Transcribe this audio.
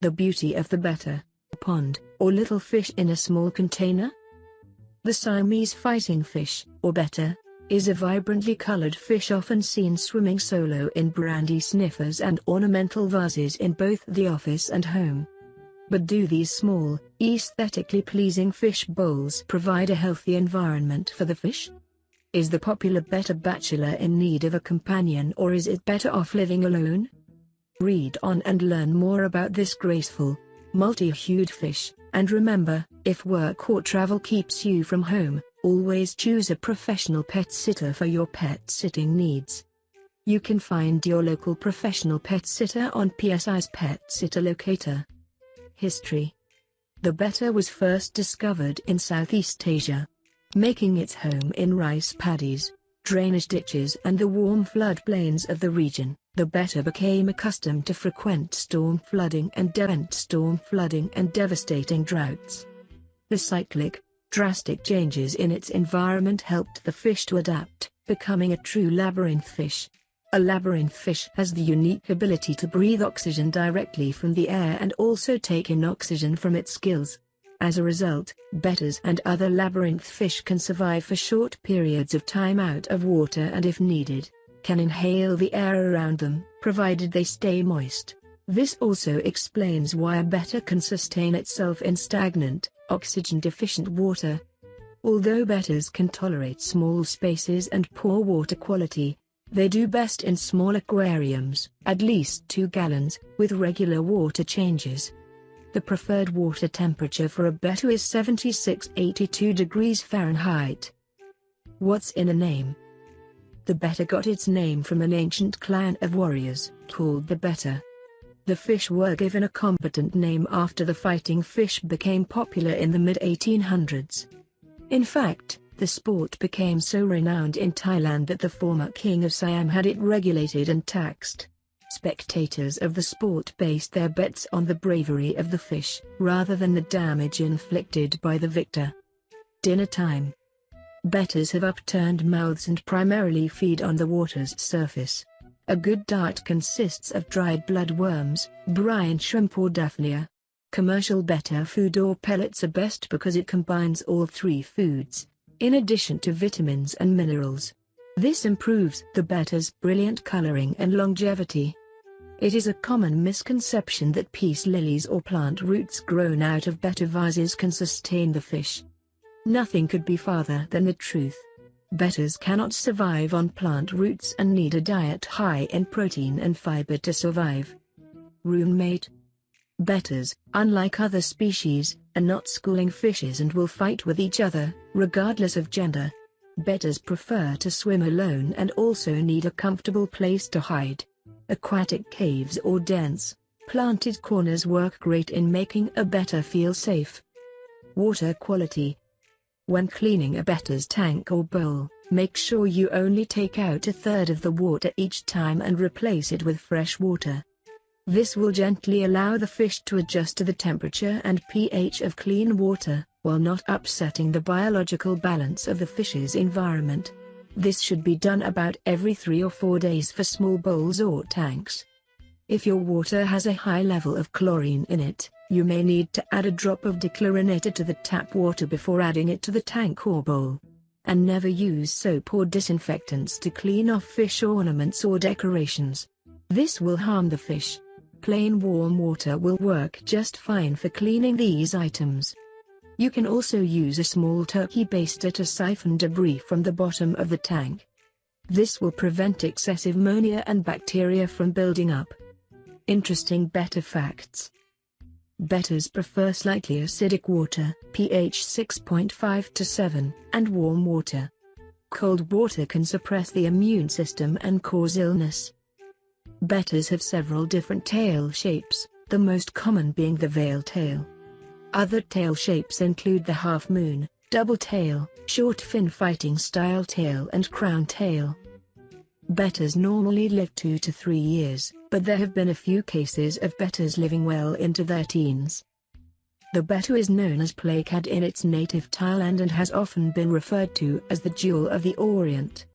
The beauty of the betta, pond, or little fish in a small container. The Siamese fighting fish, or betta, is a vibrantly colored fish often seen swimming solo in brandy sniffers and ornamental vases in both the office and home. But do these small, aesthetically pleasing fish bowls provide a healthy environment for the fish? Is the popular betta bachelor in need of a companion, or is it better off living alone? Read on and learn more about this graceful, multi-hued fish, and remember, if work or travel keeps you from home, always choose a professional pet sitter for your pet sitting needs. You can find your local professional pet sitter on PSI's Pet Sitter Locator. History. The betta was first discovered in Southeast Asia. Making its home in rice paddies, drainage ditches and the warm floodplains of the region, the betta became accustomed to frequent storm flooding and devastating droughts. The cyclic, drastic changes in its environment helped the fish to adapt, becoming a true labyrinth fish. A labyrinth fish has the unique ability to breathe oxygen directly from the air and also take in oxygen from its gills. As a result, bettas and other labyrinth fish can survive for short periods of time out of water and, if needed, can inhale the air around them, provided they stay moist. This also explains why a betta can sustain itself in stagnant, oxygen-deficient water. Although bettas can tolerate small spaces and poor water quality, they do best in small aquariums, at least 2 gallons, with regular water changes. The preferred water temperature for a betta is 76–82 degrees Fahrenheit. What's in a name? The betta got its name from an ancient clan of warriors, called the betta. The fish were given a competent name after the fighting fish became popular in the mid-1800s. In fact, the sport became so renowned in Thailand that the former king of Siam had it regulated and taxed. Spectators of the sport based their bets on the bravery of the fish, rather than the damage inflicted by the victor. Dinner time. Bettas have upturned mouths and primarily feed on the water's surface. A good diet consists of dried bloodworms, brine shrimp or daphnia. Commercial betta food or pellets are best because it combines all 3 foods, in addition to vitamins and minerals. This improves the betta's brilliant coloring and longevity. It is a common misconception that peace lilies or plant roots grown out of betta vases can sustain the fish. Nothing could be farther than the truth. Bettas cannot survive on plant roots and need a diet high in protein and fiber to survive. Roommate. Bettas, unlike other species, are not schooling fishes and will fight with each other, regardless of gender. Bettas prefer to swim alone and also need a comfortable place to hide. Aquatic caves or dense, planted corners work great in making a betta feel safe. Water quality. When cleaning a betta's tank or bowl, make sure you only take out 1/3 of the water each time and replace it with fresh water. This will gently allow the fish to adjust to the temperature and pH of clean water, while not upsetting the biological balance of the fish's environment. This should be done about every 3 or 4 days for small bowls or tanks. If your water has a high level of chlorine in it, you may need to add a drop of dechlorinator to the tap water before adding it to the tank or bowl. And never use soap or disinfectants to clean off fish ornaments or decorations. This will harm the fish. Plain warm water will work just fine for cleaning these items. You can also use a small turkey baster to siphon debris from the bottom of the tank. This will prevent excessive ammonia and bacteria from building up. Interesting betta facts. Bettas prefer slightly acidic water, pH 6.5 to 7, and warm water. Cold water can suppress the immune system and cause illness. Bettas have several different tail shapes, the most common being the veil tail. Other tail shapes include the half moon, double tail, short fin fighting style tail and crown tail. Bettas normally live 2 to 3 years, but there have been a few cases of bettas living well into their teens. The betta is known as playcat in its native Thailand and has often been referred to as the jewel of the Orient.